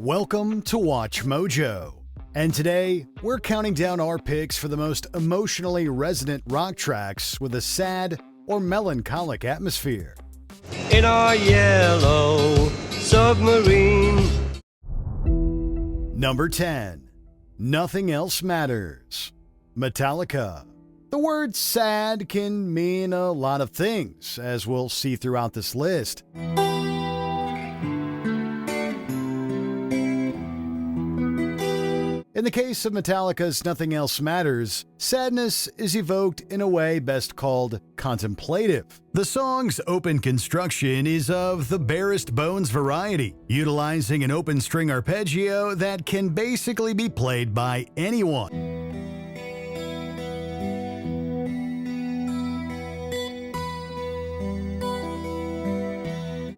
Welcome to Watch Mojo. And today, we're counting down our picks for the most emotionally resonant rock tracks with a sad or melancholic atmosphere. In our yellow submarine. Number 10. Nothing Else Matters. Metallica. The word sad can mean a lot of things, as we'll see throughout this list. In the case of Metallica's Nothing Else Matters, sadness is evoked in a way best called contemplative. The song's open construction is of the barest bones variety, utilizing an open string arpeggio that can basically be played by anyone.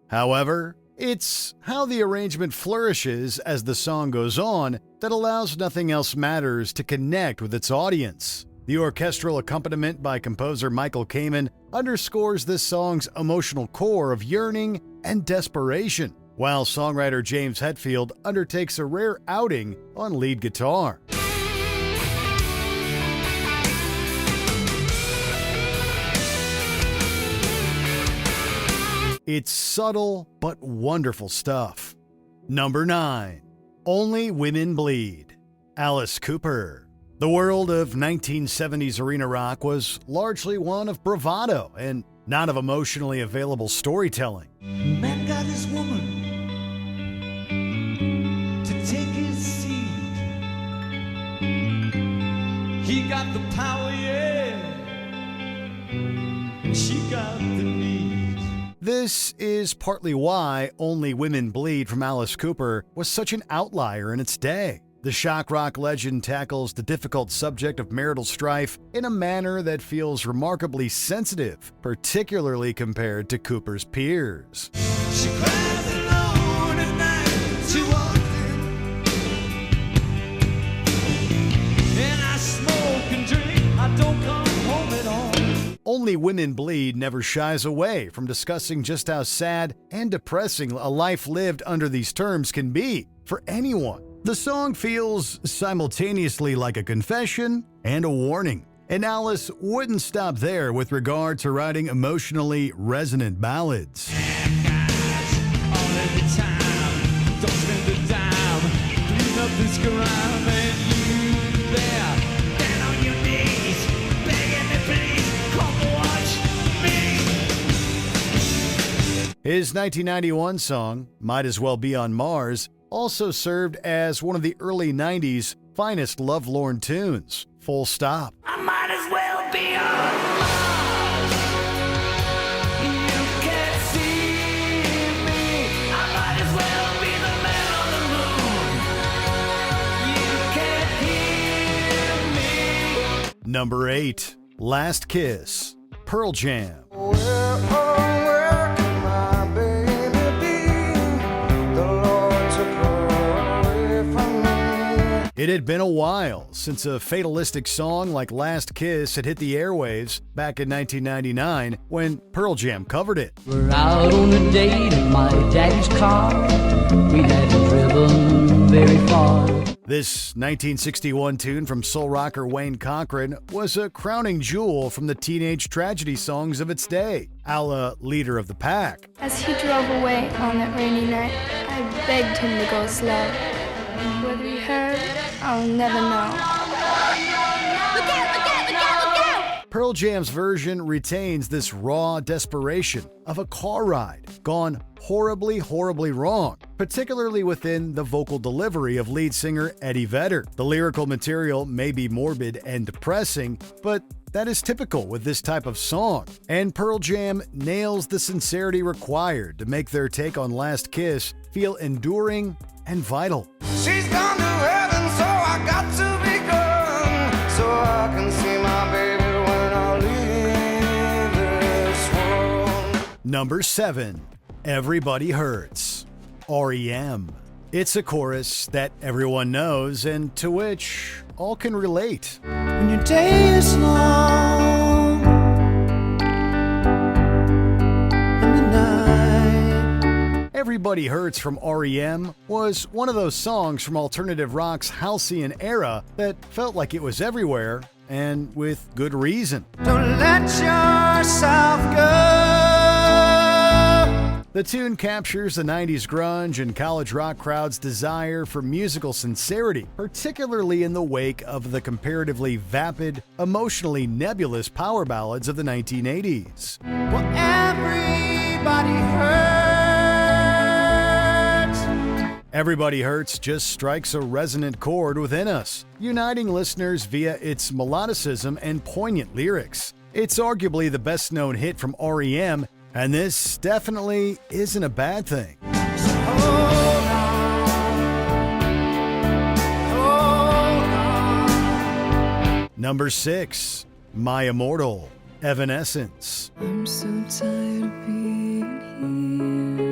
However, it's how the arrangement flourishes as the song goes on that allows Nothing Else Matters to connect with its audience. The orchestral accompaniment by composer Michael Kamen underscores this song's emotional core of yearning and desperation, while songwriter James Hetfield undertakes a rare outing on lead guitar. It's subtle but wonderful stuff. Number 9. Only Women Bleed. Alice Cooper. The world of 1970s arena rock was largely one of bravado and not of emotionally available storytelling. Man got his woman to take his seat. He got the power, yeah, and she got the need. This is partly why Only Women Bleed from Alice Cooper was such an outlier in its day. The shock rock legend tackles the difficult subject of marital strife in a manner that feels remarkably sensitive, particularly compared to Cooper's peers. She cries alone at night too often, and I smoke and drink, I don't come home at all. Only Women Bleed never shies away from discussing just how sad and depressing a life lived under these terms can be for anyone. The song feels simultaneously like a confession and a warning, and Alice wouldn't stop there with regard to writing emotionally resonant ballads. His 1991 song, Might As Well Be on Mars, also served as one of the early 90s finest lovelorn tunes. Full stop. I might as well be on Mars. You can't see me. I might as well be the man on the moon. You can't hear me. Number 8. Last Kiss. Pearl Jam. It had been a while since a fatalistic song like Last Kiss had hit the airwaves back in 1999 when Pearl Jam covered it. We're out on a date in my daddy's car. We hadn't driven very far. This 1961 tune from soul rocker Wayne Cochran was a crowning jewel from the teenage tragedy songs of its day, a la Leader of the Pack. As he drove away on that rainy night, I begged him to go slow. Whether he heard, I'll never know. Look out, look out, look out, look out! Pearl Jam's version retains this raw desperation of a car ride gone horribly, horribly wrong, particularly within the vocal delivery of lead singer Eddie Vedder. The lyrical material may be morbid and depressing, but that is typical with this type of song, and Pearl Jam nails the sincerity required to make their take on Last Kiss feel enduring and vital. She's gone to heaven, so I got to be gone, so I can see my baby when I leave this world. Number 7. Everybody Hurts. R.E.M. It's a chorus that everyone knows and to which all can relate. When your day is long and the night Everybody Hurts from R.E.M. was one of those songs from alternative rock's halcyon era that felt like it was everywhere, and with good reason. Don't let yourself go. The tune captures the 90s grunge and college rock crowd's desire for musical sincerity, particularly in the wake of the comparatively vapid, emotionally nebulous power ballads of the 1980s. Well, everybody hurts. Everybody Hurts just strikes a resonant chord within us, uniting listeners via its melodicism and poignant lyrics. It's arguably the best-known hit from R.E.M., and this definitely isn't a bad thing. Number 6, My Immortal, Evanescence. I'm so tired of being here.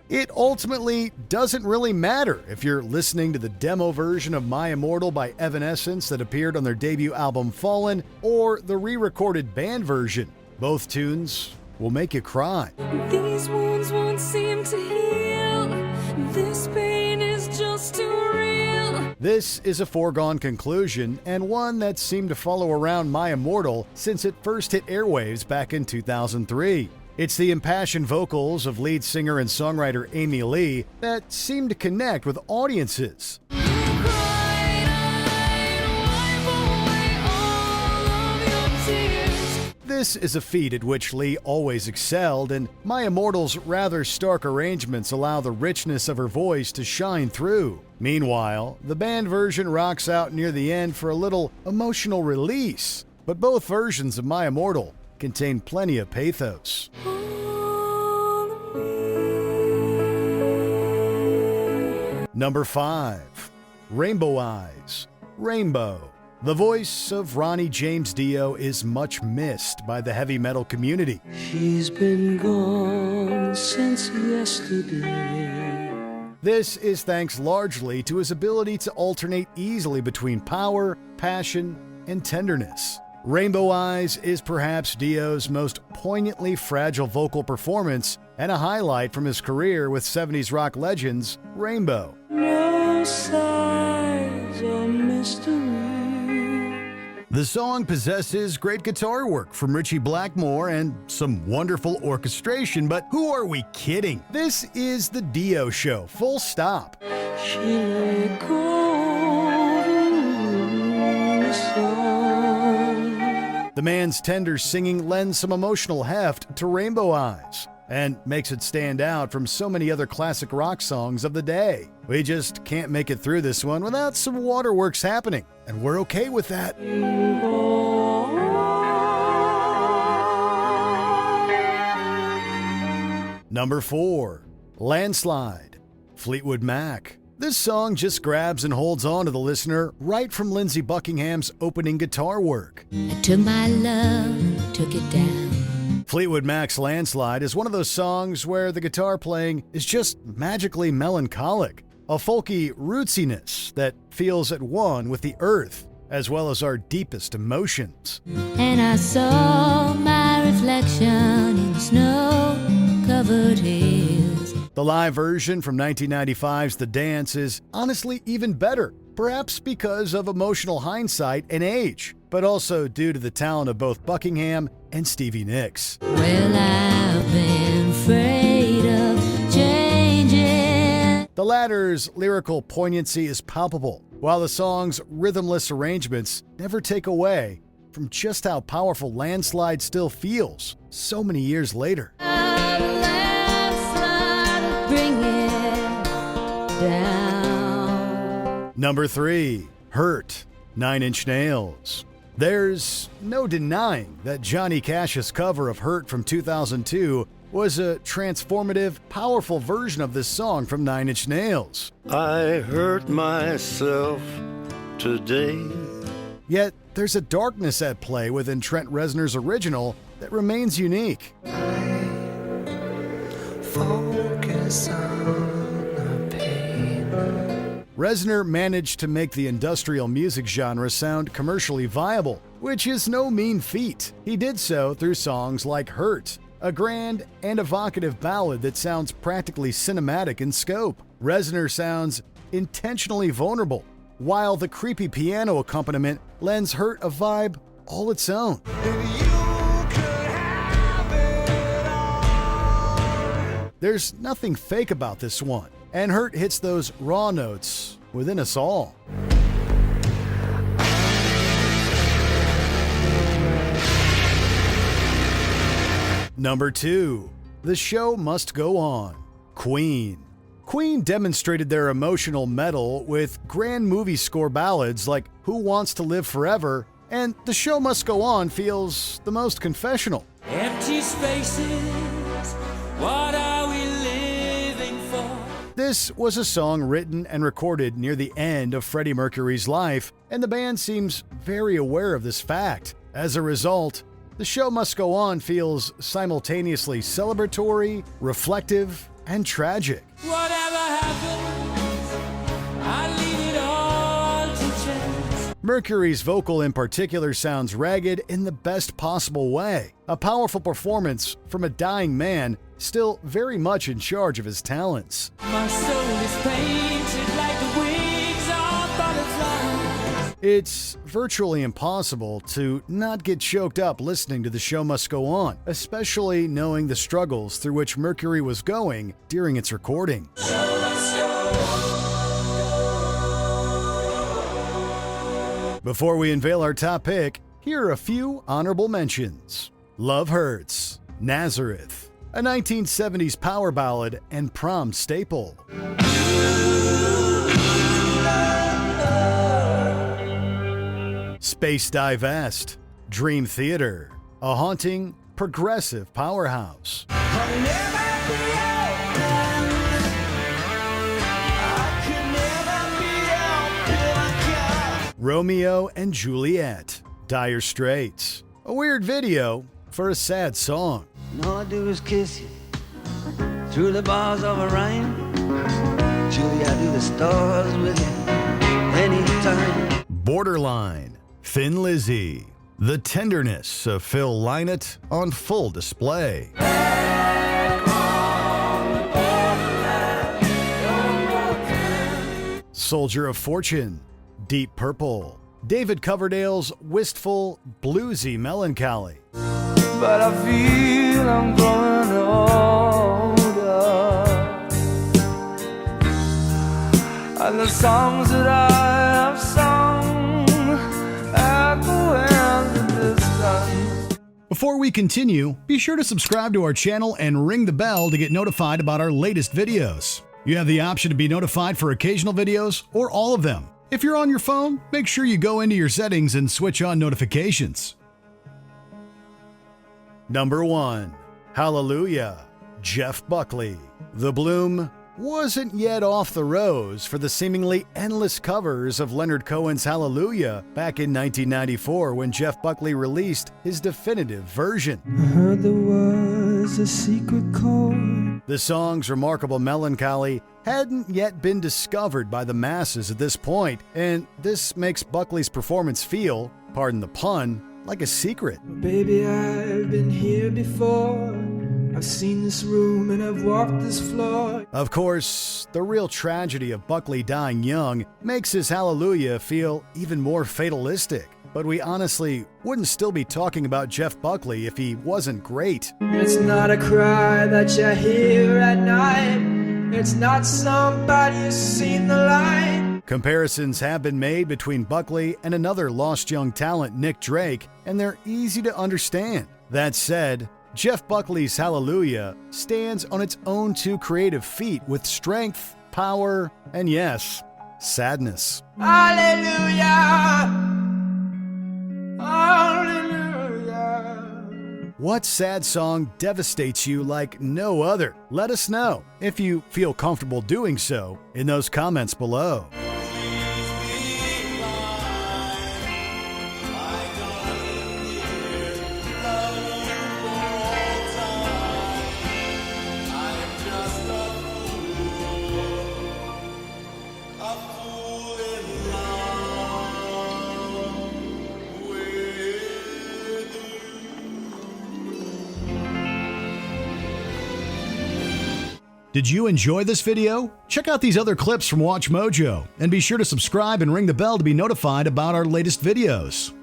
It ultimately doesn't really matter if you're listening to the demo version of My Immortal by Evanescence that appeared on their debut album Fallen, or the re-recorded band version. Both tunes will make you cry. These wounds won't seem to heal. This pain is just too real. This is a foregone conclusion, and one that seemed to follow around My Immortal since it first hit airwaves back in 2003. It's the impassioned vocals of lead singer and songwriter Amy Lee that seem to connect with audiences. This is a feat at which Lee always excelled, and My Immortal's rather stark arrangements allow the richness of her voice to shine through. Meanwhile, the band version rocks out near the end for a little emotional release, but both versions of My Immortal contain plenty of pathos. Number 5, Rainbow Eyes, Rainbow. The voice of Ronnie James Dio is much missed by the heavy metal community. She's been gone since yesterday. This is thanks largely to his ability to alternate easily between power, passion, and tenderness. Rainbow Eyes is perhaps Dio's most poignantly fragile vocal performance and a highlight from his career with 70s rock legends Rainbow. No signs of mystery. The song possesses great guitar work from Ritchie Blackmore and some wonderful orchestration, but who are we kidding? This is the Dio show, full stop. She lay cold in the sun. The man's tender singing lends some emotional heft to Rainbow Eyes and makes it stand out from so many other classic rock songs of the day. We just can't make it through this one without some waterworks happening, and we're okay with that. Number 4, Landslide, Fleetwood Mac. This song just grabs and holds on to the listener right from Lindsey Buckingham's opening guitar work. I took my love, took it down. Fleetwood Mac's Landslide is one of those songs where the guitar playing is just magically melancholic, a folky rootsiness that feels at one with the earth, as well as our deepest emotions. And I saw my reflection in snow-covered hills. The live version from 1995's The Dance is honestly even better, perhaps because of emotional hindsight and age, but also due to the talent of both Buckingham and Stevie Nicks. Well, I've been afraid of changing. The latter's lyrical poignancy is palpable, while the song's rhythmless arrangements never take away from just how powerful Landslide still feels so many years later. Landslide, bring it down. Number 3, Hurt, 9 Inch Nails. There's no denying that Johnny Cash's cover of Hurt from 2002 was a transformative, powerful version of this song from 9 Inch Nails. I hurt myself today. Yet, there's a darkness at play within Trent Reznor's original that remains unique. Focus on the pain. Reznor managed to make the industrial music genre sound commercially viable, which is no mean feat. He did so through songs like Hurt, a grand and evocative ballad that sounds practically cinematic in scope. Reznor sounds intentionally vulnerable, while the creepy piano accompaniment lends Hurt a vibe all its own. There's nothing fake about this one, and Hurt hits those raw notes within us all. Number 2, The Show Must Go On, Queen. Queen demonstrated their emotional mettle with grand movie score ballads like Who Wants to Live Forever, and The Show Must Go On feels the most confessional. Empty spaces, what are we living for? This was a song written and recorded near the end of Freddie Mercury's life, and the band seems very aware of this fact. As a result, The Show Must Go On feels simultaneously celebratory, reflective, and tragic. Whatever happens, I leave it all to chance. Mercury's vocal in particular sounds ragged in the best possible way. A powerful performance from a dying man still very much in charge of his talents. My soul is painted like the wings of butterflies. It's virtually impossible to not get choked up listening to The Show Must Go On, especially knowing the struggles through which Mercury was going during its recording. Before we unveil our top pick, here are a few honorable mentions. Love Hurts, Nazareth, a 1970s power ballad and prom staple. Space Divest, Dream Theater, a haunting, progressive powerhouse. Romeo and Juliet, Dire Straits, a weird video for a sad song. And all I do is kiss you through the bars of a rhyme. Julie, I do the stars with you anytime. Borderline, Thin Lizzy, the tenderness of Phil Lynott on full display. Soldier of Fortune, Deep Purple, David Coverdale's wistful, bluesy melancholy. But I feel I'm growing older, and the songs that I have sung echo in the distance. Before we continue, be sure to subscribe to our channel and ring the bell to get notified about our latest videos. You have the option to be notified for occasional videos or all of them. If you're on your phone, make sure you go into your settings and switch on notifications. Number 1, Hallelujah, Jeff Buckley. The bloom wasn't yet off the rose for the seemingly endless covers of Leonard Cohen's Hallelujah back in 1994 when Jeff Buckley released his definitive version. I heard there was a secret chord. The song's remarkable melancholy hadn't yet been discovered by the masses at this point, and this makes Buckley's performance feel, pardon the pun, like a secret. Baby, I've been here before. I've seen this room and I've walked this floor. Of course, the real tragedy of Buckley dying young makes his Hallelujah feel even more fatalistic. But we honestly wouldn't still be talking about Jeff Buckley if he wasn't great. It's not a cry that you hear at night. It's not somebody who's seen the light. Comparisons have been made between Buckley and another lost young talent, Nick Drake, and they're easy to understand. That said, Jeff Buckley's Hallelujah stands on its own two creative feet with strength, power, and yes, sadness. Hallelujah! Hallelujah! What sad song devastates you like no other? Let us know, if you feel comfortable doing so, in those comments below. Did you enjoy this video? Check out these other clips from Watch Mojo, and be sure to subscribe and ring the bell to be notified about our latest videos.